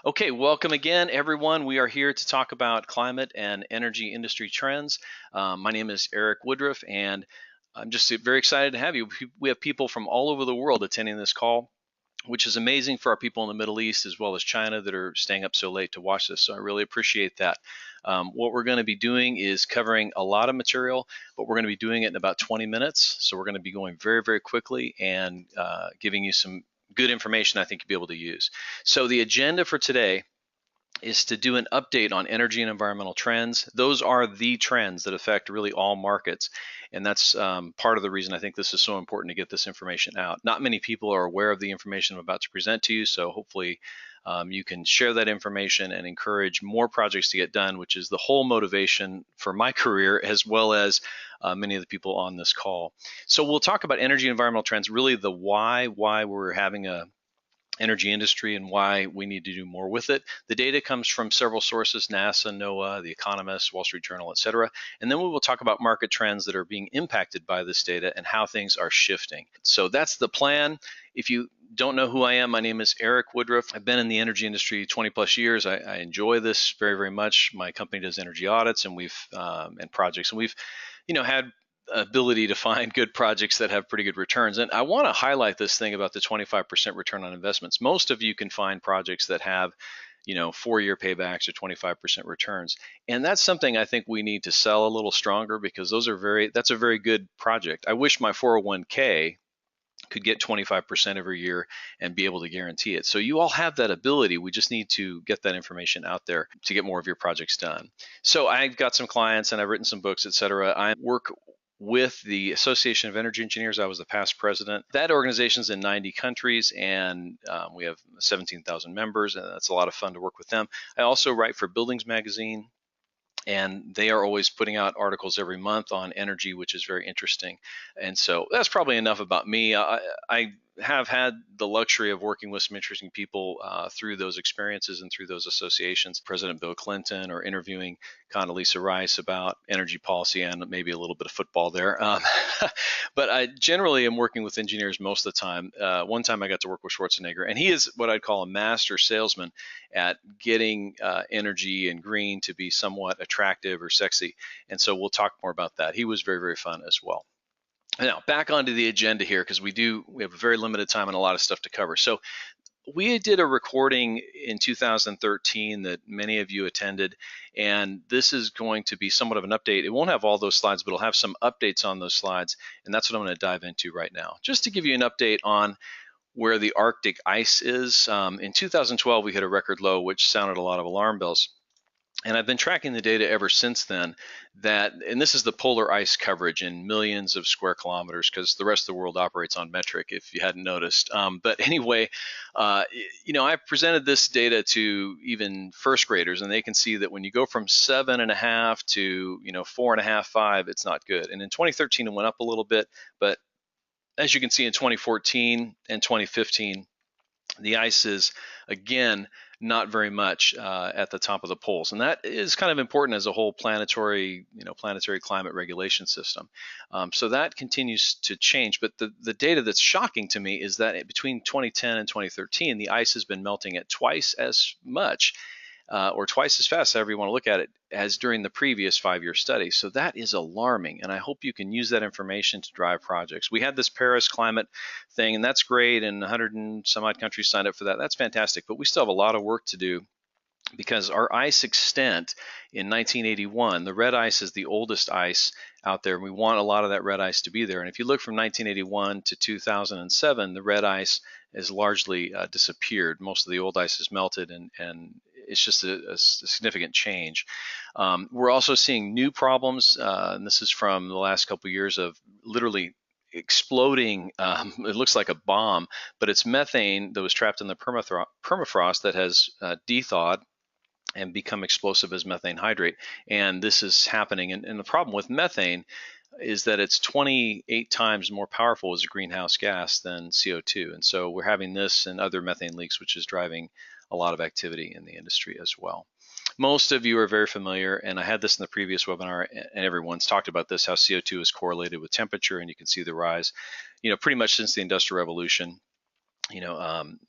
Okay, welcome again, everyone. We are here to talk about climate and energy industry trends. My name is Eric Woodroof, and I'm just very excited to have you. We have people from all over the world attending this call, which is amazing for our people in the Middle East as well as China that are staying up so late to watch this. So I really appreciate that. What we're going to be doing is covering a lot of material, but we're going to be doing it in about 20 minutes. So we're going to be going very, very quickly and giving you some good information I think you'll be able to use. So the agenda for today is to do an update on energy and environmental trends. Those are the trends that affect really all markets. And that's part of the reason I think this is so important to get this information out. Not many people are aware of the information I'm about to present to you, so hopefully you can share that information and encourage more projects to get done, which is the whole motivation for my career as well as many of the people on this call. So we'll talk about energy and environmental trends, really the why we're having a energy industry and why we need to do more with it. The data comes from several sources: NASA, NOAA, The Economist, Wall Street Journal, etc. And then we will talk about market trends that are being impacted by this data and how things are shifting. So that's the plan. If you don't know who I am, my name is Eric Woodroof. I've been in the energy industry 20 plus years. I enjoy this very, very much. My company does energy audits and projects, and we've had ability to find good projects that have pretty good returns. And I want to highlight this thing about the 25% return on investments. Most of you can find projects that have 4-year paybacks or 25% returns. And that's something I think we need to sell a little stronger, because that's a very good project. I wish my 401k could get 25% every year and be able to guarantee it. So you all have that ability. We just need to get that information out there to get more of your projects done. So I've got some clients and I've written some books, etc. I work with the Association of Energy Engineers. I was the past president. That organization's in 90 countries, and we have 17,000 members, and that's a lot of fun to work with them. I also write for Buildings Magazine, and they are always putting out articles every month on energy, which is very interesting. And so that's probably enough about me. I have had the luxury of working with some interesting people through those experiences and through those associations. President Bill Clinton, or interviewing Condoleezza Rice about energy policy and maybe a little bit of football there. But I generally am working with engineers most of the time. One time I got to work with Schwarzenegger, and he is what I'd call a master salesman at getting energy and green to be somewhat attractive or sexy. And so we'll talk more about that. He was very, very fun as well. Now, back onto the agenda here, because we have a very limited time and a lot of stuff to cover. So we did a recording in 2013 that many of you attended, and this is going to be somewhat of an update. It won't have all those slides, but it'll have some updates on those slides, and that's what I'm going to dive into right now. Just to give you an update on where the Arctic ice is. In 2012, we hit a record low, which sounded a lot of alarm bells. And I've been tracking the data ever since then, and this is the polar ice coverage in millions of square kilometers, because the rest of the world operates on metric, if you hadn't noticed. But anyway, I presented this data to even first graders, and they can see that when you go from 7.5 to 4.5, 5, it's not good. And in 2013, it went up a little bit, but as you can see in 2014 and 2015, the ice is, again, not very much at the top of the poles, and that is kind of important as a whole planetary climate regulation system. So that continues to change. But the data that's shocking to me is that between 2010 and 2013, the ice has been melting at twice as much or twice as fast, however you want to look at it, as during the previous 5-year study. So that is alarming, and I hope you can use that information to drive projects. We had this Paris climate thing, and that's great, and 100 and some odd countries signed up for that. That's fantastic, but we still have a lot of work to do, because our ice extent in 1981, the red ice is the oldest ice out there, and we want a lot of that red ice to be there. And if you look from 1981 to 2007, the red ice has largely disappeared. Most of the old ice is melted, and it's just a significant change. We're also seeing new problems, and this is from the last couple of years of literally exploding. It looks like a bomb, but it's methane that was trapped in the permafrost that has de-thawed and become explosive as methane hydrate. And this is happening. And the problem with methane is that it's 28 times more powerful as a greenhouse gas than CO2. And so we're having this and other methane leaks, which is driving a lot of activity in the industry as well. Most of you are very familiar, and I had this in the previous webinar, and everyone's talked about this, how CO2 is correlated with temperature, and you can see the rise, pretty much since the Industrial Revolution.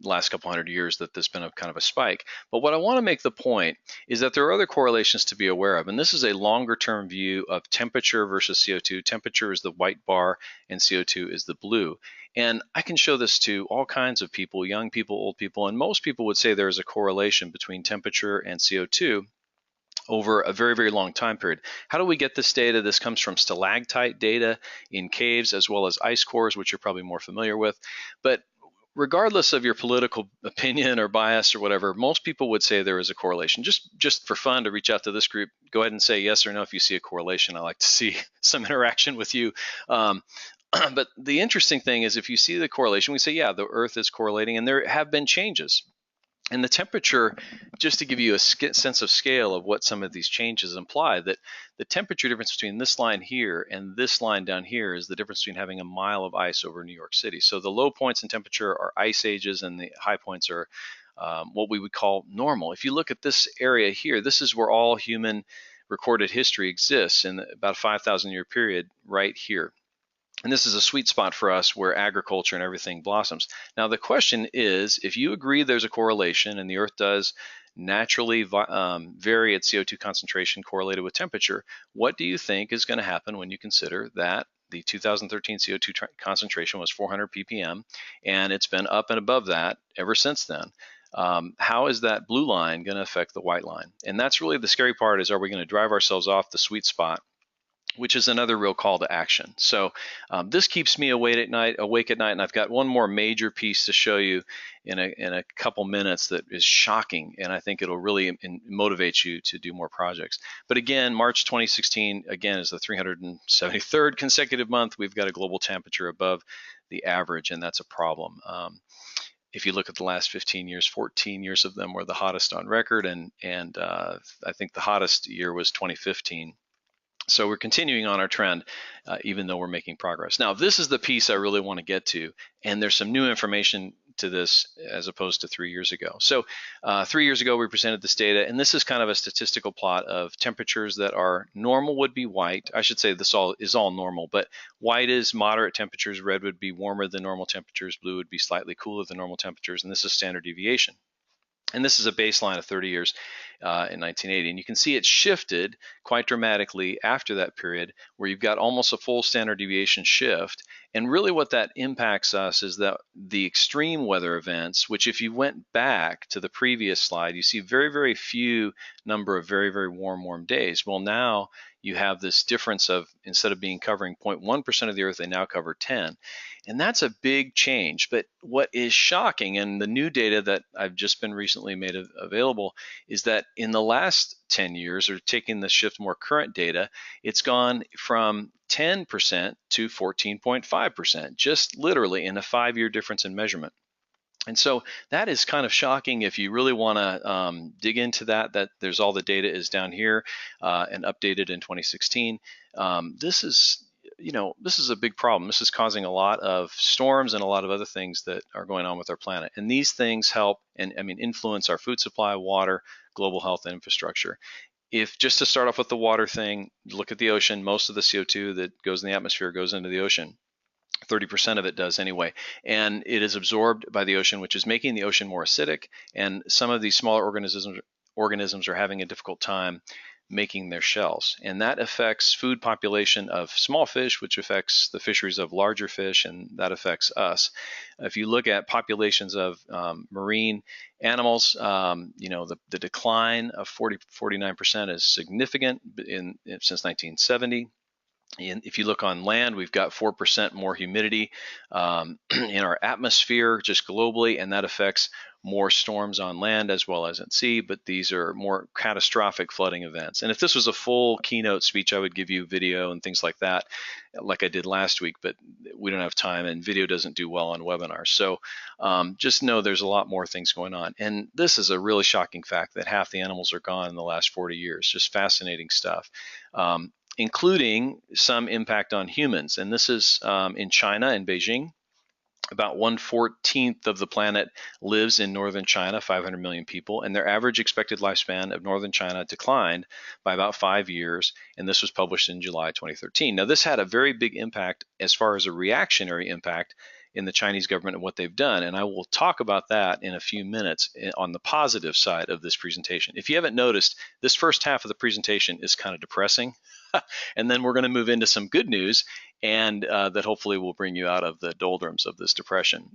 last couple hundred years that there's been a kind of a spike. But what I want to make the point is that there are other correlations to be aware of. And this is a longer term view of temperature versus CO2. Temperature is the white bar and CO2 is the blue. And I can show this to all kinds of people, young people, old people, and most people would say there is a correlation between temperature and CO2 over a very, very long time period. How do we get this data? This comes from stalactite data in caves as well as ice cores, which you're probably more familiar with. But regardless of your political opinion or bias or whatever, most people would say there is a correlation. Just for fun to reach out to this group, go ahead and say yes or no if you see a correlation. I like to see some interaction with you. But the interesting thing is if you see the correlation, we say, yeah, the Earth is correlating, and there have been changes. And the temperature, just to give you a sense of scale of what some of these changes imply, that the temperature difference between this line here and this line down here is the difference between having a mile of ice over New York City. So the low points in temperature are ice ages, and the high points are what we would call normal. If you look at this area here, this is where all human recorded history exists in about a 5,000 year period right here. And this is a sweet spot for us where agriculture and everything blossoms. Now, the question is, if you agree there's a correlation and the Earth does naturally vary its CO2 concentration correlated with temperature, what do you think is going to happen when you consider that the 2013 CO2 concentration was 400 ppm and it's been up and above that ever since then? How is that blue line going to affect the white line? And that's really the scary part, is are we going to drive ourselves off the sweet spot, which is another real call to action. So this keeps me awake at night, and I've got one more major piece to show you in a couple minutes that is shocking, and I think it'll really motivate you to do more projects. But again, March 2016, again, is the 373rd consecutive month we've got a global temperature above the average, and that's a problem. If you look at the last 15 years, 14 years of them were the hottest on record, and I think the hottest year was 2015. So we're continuing on our trend, even though we're making progress. Now, this is the piece I really want to get to, and there's some new information to this as opposed to 3 years ago. So 3 years ago, we presented this data, and this is kind of a statistical plot of temperatures that are normal would be white. I should say this is all normal, but white is moderate temperatures, red would be warmer than normal temperatures, blue would be slightly cooler than normal temperatures, and this is standard deviation. And this is a baseline of 30 years in 1980. And you can see it shifted quite dramatically after that period, where you've got almost a full standard deviation shift. And really what that impacts us is that the extreme weather events, which if you went back to the previous slide, you see very, very few number of very, very warm days. Well, now you have this difference of, instead of being covering 0.1% of the Earth, they now cover 10. And that's a big change. But what is shocking, and the new data that I've just been recently made available, is that in the last 10 years, or taking the shift more current data, it's gone from 10% to 14.5%, just literally in a 5-year difference in measurement. And so that is kind of shocking. If you really want to dig into that there's all the data is down here and updated in 2016. This is a big problem. This is causing a lot of storms and a lot of other things that are going on with our planet. And these things help and influence our food supply, water, global health, and infrastructure. If just to start off with the water thing, look at the ocean. Most of the CO2 that goes in the atmosphere goes into the ocean. 30% of it does anyway, and it is absorbed by the ocean, which is making the ocean more acidic, and some of these smaller organisms are having a difficult time making their shells, and that affects food population of small fish, which affects the fisheries of larger fish, and that affects us. If you look at populations of marine animals, the decline of 49% is significant since 1970. And if you look on land, we've got 4% more humidity in our atmosphere just globally, and that affects more storms on land as well as at sea, but these are more catastrophic flooding events. And if this was a full keynote speech, I would give you video and things like that, like I did last week, but we don't have time, and video doesn't do well on webinars. So just know there's a lot more things going on. And this is a really shocking fact that half the animals are gone in the last 40 years. Just fascinating stuff. Including some impact on humans. And this is in China, in Beijing. About 1/14 of the planet lives in northern China, 500 million people, and their average expected lifespan of northern China declined by about 5 years, and this was published in July 2013. Now, this had a very big impact as far as a reactionary impact in the Chinese government and what they've done. And I will talk about that in a few minutes on the positive side of this presentation. If you haven't noticed, this first half of the presentation is kind of depressing. And then we're going to move into some good news, and that hopefully will bring you out of the doldrums of this depression.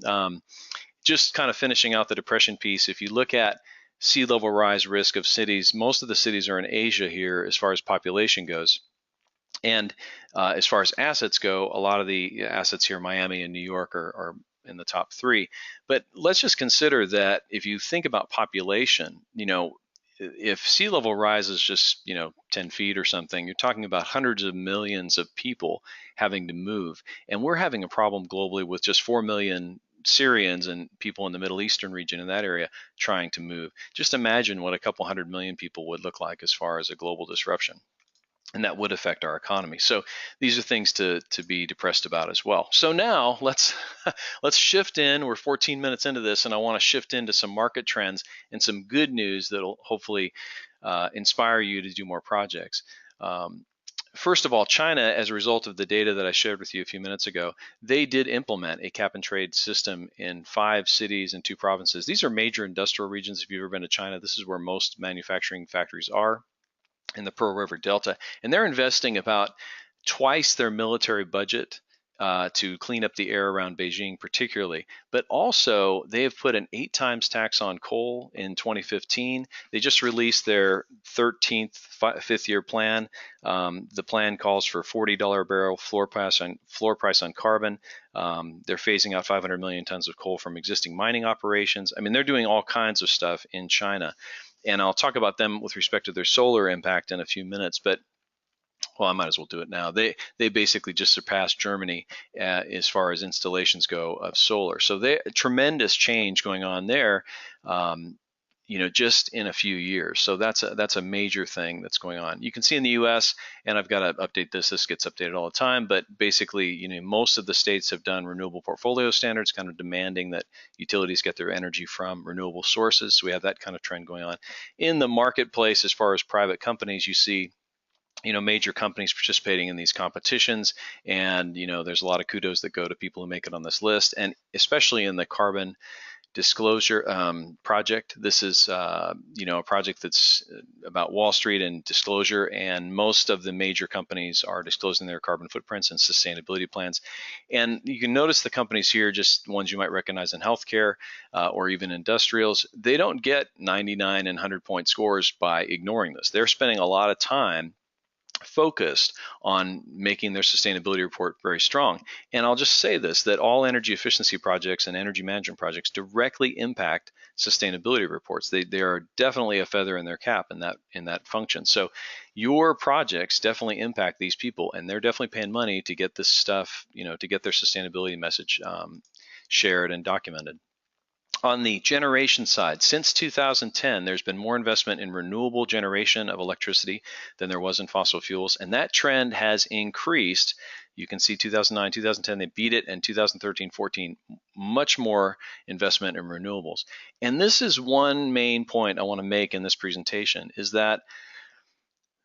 Just kind of finishing out the depression piece, if you look at sea level rise risk of cities, most of the cities are in Asia here as far as population goes. And as far as assets go, a lot of the assets here, Miami and New York, are in the top three. But let's just consider that if you think about population, if sea level rises just 10 feet or something, you're talking about hundreds of millions of people having to move. And we're having a problem globally with just 4 million Syrians and people in the Middle Eastern region in that area trying to move. Just imagine what a couple 100 million people would look like as far as a global disruption. And that would affect our economy. So these are things to be depressed about as well. So now let's shift in. We're 14 minutes into this, and I want to shift into some market trends and some good news that'll hopefully inspire you to do more projects. First of all, China, as a result of the data that I shared with you a few minutes ago, they did implement a cap and trade system in 5 cities and 2 provinces. These are major industrial regions. If you've ever been to China, this is where most manufacturing factories are, in the Pearl River Delta, and they're investing about twice their military budget to clean up the air around Beijing particularly. But also, they have put an 8 times tax on coal in 2015. They just released their 13th fifth-year plan. The plan calls for $40 a barrel floor price on carbon. They're phasing out 500 million tons of coal from existing mining operations. I mean, they're doing all kinds of stuff in China. And I'll talk about them with respect to their solar impact in a few minutes, but well, I might as well do it now. They basically just surpassed Germany as far as installations go of solar. So tremendous change going on there, just in a few years. So that's a major thing that's going on. You can see in the U.S., and I've got to update this. This gets updated all the time, but basically, most of the states have done renewable portfolio standards, kind of demanding that utilities get their energy from renewable sources. So we have that kind of trend going on. In the marketplace, as far as private companies, you see major companies participating in these competitions, and there's a lot of kudos that go to people who make it on this list, and especially in the carbon disclosure project. This is a project that's about Wall Street and disclosure, and most of the major companies are disclosing their carbon footprints and sustainability plans. And you can notice the companies here, just ones you might recognize in healthcare or even industrials, they don't get 99 and 100-point scores by ignoring this. They're spending a lot of time focused on making their sustainability report very strong. And I'll just say this, that all energy efficiency projects and energy management projects directly impact sustainability reports. They are definitely a feather in their cap in that function. So your projects definitely impact these people, and they're definitely paying money to get this stuff, to get their sustainability message shared and documented. On the generation side, since 2010, there's been more investment in renewable generation of electricity than there was in fossil fuels, and that trend has increased. You can see 2009, 2010, they beat it, and 2013, 14, much more investment in renewables. And this is one main point I want to make in this presentation, is that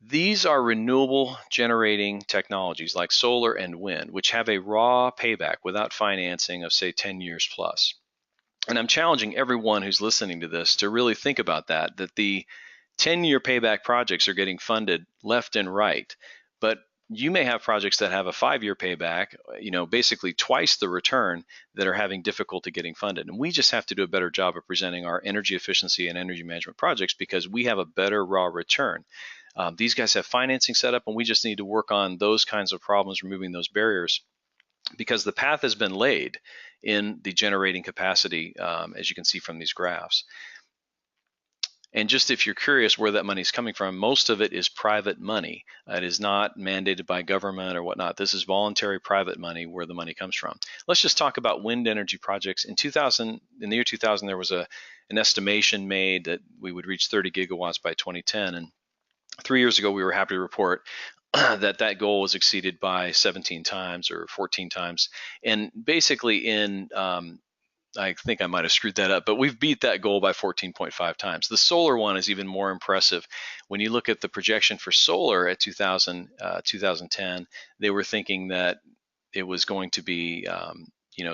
these are renewable generating technologies like solar and wind, which have a raw payback without financing of, say, 10 years plus. And I'm challenging everyone who's listening to this to really think about that the 10-year payback projects are getting funded left and right. But you may have projects that have a 5-year payback, basically twice the return, that are having difficulty getting funded. And we just have to do a better job of presenting our energy efficiency and energy management projects because we have a better raw return. These guys have financing set up, and we just need to work on those kinds of problems, removing those barriers, because the path has been laid in the generating capacity, as you can see from these graphs. And just if you're curious where that money is coming from, most of it is private money. It is not mandated by government or whatnot. This is voluntary private money where the money comes from. Let's just talk about wind energy projects. In the year 2000, there was an estimation made that we would reach 30 gigawatts by 2010. And 3 years ago, we were happy to report that goal was exceeded by 17 times or 14 times. And basically I think I might have screwed that up, but we've beat that goal by 14.5 times. The solar one is even more impressive. When you look at the projection for solar at 2010, they were thinking that it was going to be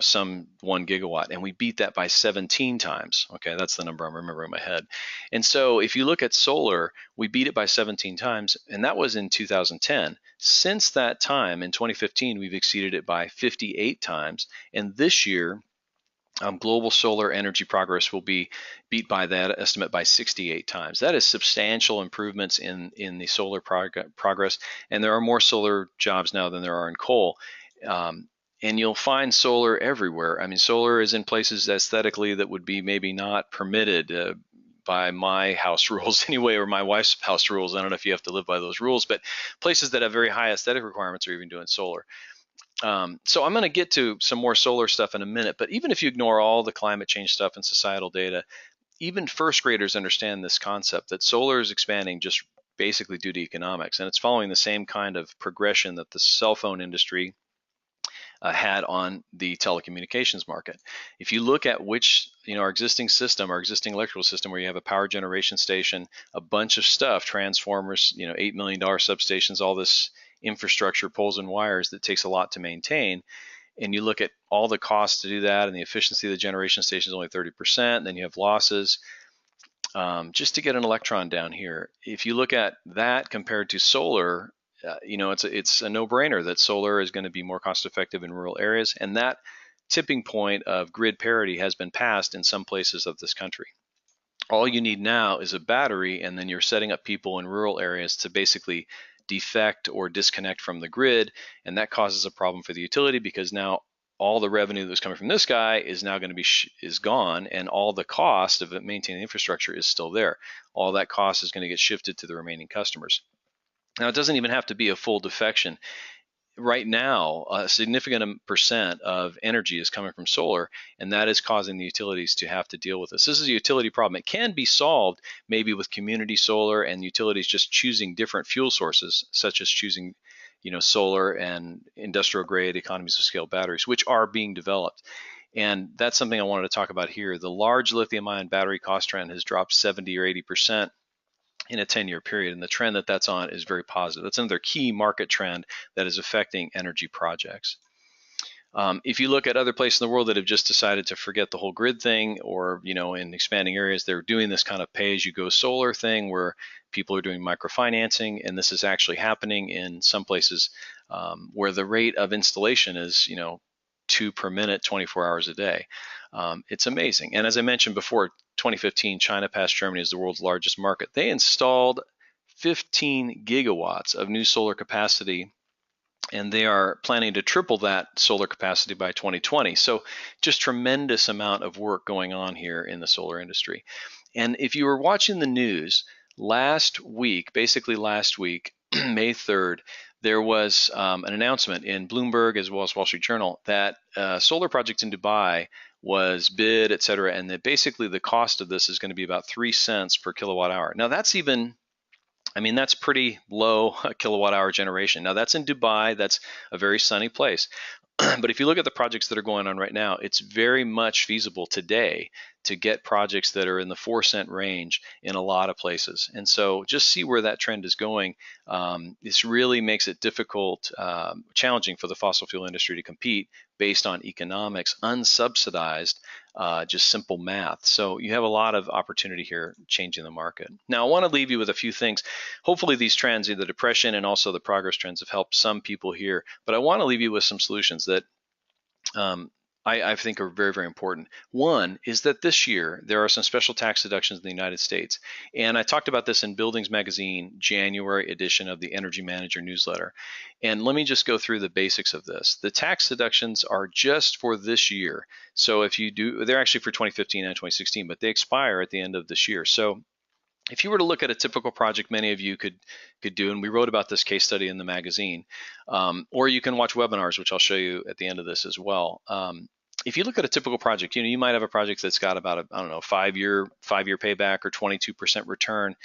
some 1 gigawatt, and we beat that by 17 times. Okay, that's the number I'm remembering in my head. And so if you look at solar, we beat it by 17 times, and that was in 2010. Since that time, in 2015, we've exceeded it by 58 times, and this year, global solar energy progress will be beat by that estimate by 68 times. That is substantial improvements in the solar progress, and there are more solar jobs now than there are in coal. And you'll find solar everywhere. I mean, solar is in places aesthetically that would be maybe not permitted by my house rules anyway, or my wife's house rules. I don't know if you have to live by those rules, but places that have very high aesthetic requirements are even doing solar. So I'm going to get to some more solar stuff in a minute, but even if you ignore all the climate change stuff and societal data, even first graders understand this concept that solar is expanding just basically due to economics, and it's following the same kind of progression that the cell phone industry had on the telecommunications market. If you look at our existing system, our existing electrical system, where you have a power generation station, a bunch of stuff, transformers, $8 million substations, all this infrastructure, poles and wires that takes a lot to maintain, and you look at all the costs to do that, and the efficiency of the generation station is only 30%, and then you have losses. Just to get an electron down here, if you look at that compared to solar, it's a no-brainer that solar is going to be more cost-effective in rural areas, and that tipping point of grid parity has been passed in some places of this country. All you need now is a battery, and then you're setting up people in rural areas to basically defect or disconnect from the grid, and that causes a problem for the utility because now all the revenue that's coming from this guy is now going to be is gone, and all the cost of maintaining the infrastructure is still there. All that cost is going to get shifted to the remaining customers. Now, it doesn't even have to be a full defection. Right now, a significant percent of energy is coming from solar, and that is causing the utilities to have to deal with this. This is a utility problem. It can be solved maybe with community solar and utilities just choosing different fuel sources, such as choosing solar and industrial grade economies of scale batteries, which are being developed. And that's something I wanted to talk about here. The large lithium ion battery cost trend has dropped 70 or 80% in a 10-year period, and the trend that's on is very positive. That's another key market trend that is affecting energy projects. If you look at other places in the world that have just decided to forget the whole grid thing, or in expanding areas, they're doing this kind of pay-as-you-go solar thing where people are doing microfinancing, and this is actually happening in some places where the rate of installation is 2 per minute, 24 hours a day. It's amazing. And as I mentioned before, 2015, China passed Germany as the world's largest market. They installed 15 gigawatts of new solar capacity, and they are planning to triple that solar capacity by 2020. So just tremendous amount of work going on here in the solar industry. And if you were watching the news last week, May 3rd, there was an announcement in Bloomberg as well as Wall Street Journal that solar projects in Dubai was bid, et cetera, and that basically the cost of this is going to be about 3 cents per kilowatt hour. Now that's pretty low kilowatt hour generation. Now that's in Dubai, that's a very sunny place. But if you look at the projects that are going on right now, it's very much feasible today to get projects that are in the 4-cent range in a lot of places. And so just see where that trend is going. This really makes it difficult, challenging for the fossil fuel industry to compete based on economics, unsubsidized, just simple math. So you have a lot of opportunity here changing the market. Now, I want to leave you with a few things. Hopefully these trends, the depression and also the progress trends, have helped some people here, but I want to leave you with some solutions that I think are very, very important. One is that this year there are some special tax deductions in the United States. And I talked about this in Buildings Magazine, January edition of the Energy Manager newsletter. And let me just go through the basics of this. The tax deductions are just for this year. So if you do, they're actually for 2015 and 2016, but they expire at the end of this year. So if you were to look at a typical project many of you could do, and we wrote about this case study in the magazine, or you can watch webinars, which I'll show you at the end of this as well. If you look at a typical project, you might have a project that's got about a 5-year payback or 22% return.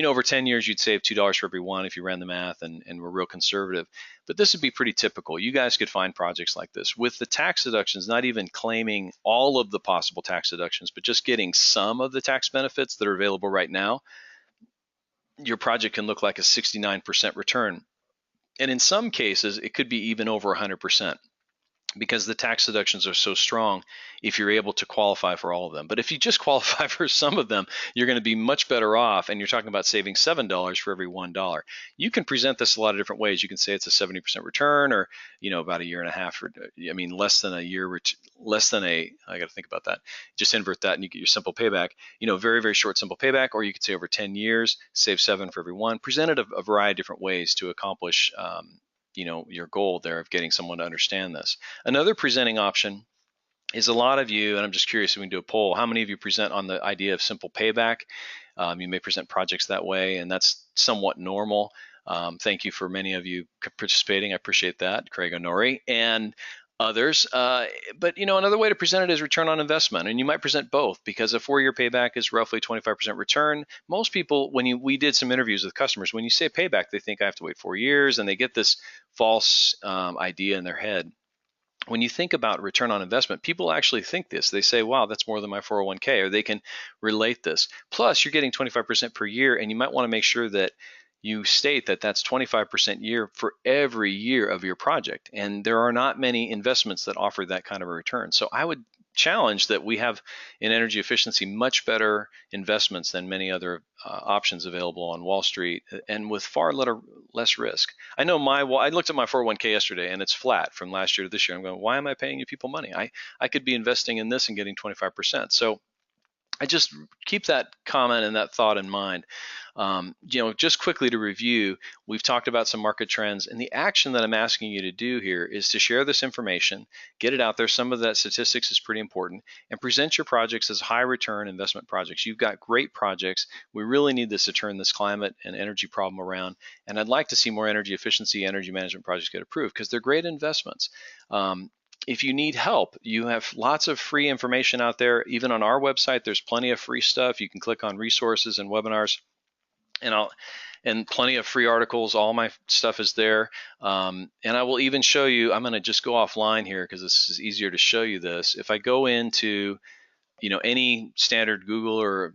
Over 10 years, you'd save $2 for every one if you ran the math and were real conservative. But this would be pretty typical. You guys could find projects like this with the tax deductions, not even claiming all of the possible tax deductions, but just getting some of the tax benefits that are available right now. Your project can look like a 69% return. And in some cases, it could be even over 100%. because the tax deductions are so strong if you're able to qualify for all of them. But if you just qualify for some of them, you're going to be much better off. And you're talking about saving $7 for every $1. You can present this a lot of different ways. You can say it's a 70% return, or about a year and a half, or less than a year, less than a. I got to think about that. Just invert that, and you get your simple payback. Very, very short simple payback. Or you could say over 10 years, save 7 for every one. Present it a variety of different ways to accomplish your goal there of getting someone to understand this. Another presenting option is a lot of you, and I'm just curious if we can do a poll, how many of you present on the idea of simple payback? You may present projects that way, and that's somewhat normal. Thank you for many of you participating. I appreciate that, Craig Honori and others. But another way to present it is return on investment, and you might present both, because a 4-year payback is roughly 25% return. Most people, we did some interviews with customers, when you say payback, they think I have to wait 4 years, and they get this false idea in their head. When you think about return on investment, people actually think this. They say, wow, that's more than my 401k, or they can relate this. Plus, you're getting 25% per year, and you might want to make sure that you state that that's 25% year for every year of your project. And there are not many investments that offer that kind of a return. So I would challenge that we have in energy efficiency much better investments than many other options available on Wall Street, and with far less risk. I know I looked at my 401k yesterday, and it's flat from last year to this year. I'm going, why am I paying you people money? I could be investing in this and getting 25%. So I just keep that comment and that thought in mind. Just quickly to review, we've talked about some market trends, and the action that I'm asking you to do here is to share this information, get it out there. Some of that statistics is pretty important, and present your projects as high return investment projects. You've got great projects. We really need this to turn this climate and energy problem around, and I'd like to see more energy efficiency, energy management projects get approved, because they're great investments. If you need help, you have lots of free information out there. Even on our website, there's plenty of free stuff. You can click on resources and webinars, and plenty of free articles. All my stuff is there. And I will even show you, I'm going to just go offline here because this is easier to show you this. If I go into any standard Google or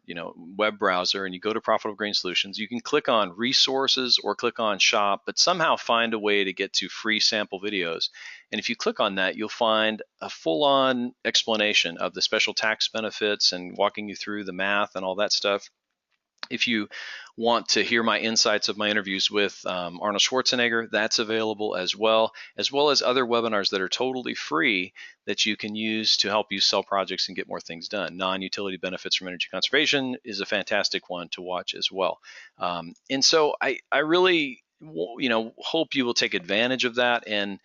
web browser, and you go to Profitable Green Solutions, you can click on resources or click on shop, but somehow find a way to get to free sample videos. And if you click on that, you'll find a full-on explanation of the special tax benefits and walking you through the math and all that stuff. If you want to hear my insights of my interviews with Arnold Schwarzenegger, that's available as well as other webinars that are totally free that you can use to help you sell projects and get more things done. Non-utility benefits from energy conservation is a fantastic one to watch as well. And so I really hope you will take advantage of that and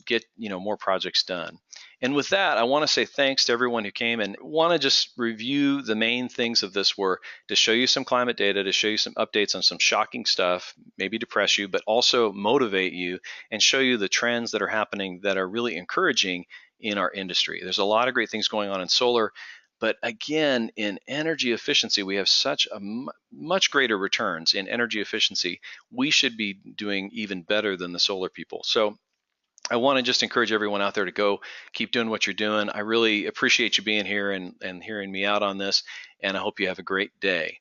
get more projects done. And with that, I want to say thanks to everyone who came, and want to just review the main things of this were to show you some climate data, to show you some updates on some shocking stuff, maybe depress you, but also motivate you and show you the trends that are happening that are really encouraging in our industry. There's a lot of great things going on in solar, but again, in energy efficiency, we have such a much greater returns in energy efficiency. We should be doing even better than the solar people. So I want to just encourage everyone out there to go keep doing what you're doing. I really appreciate you being here and hearing me out on this, and I hope you have a great day.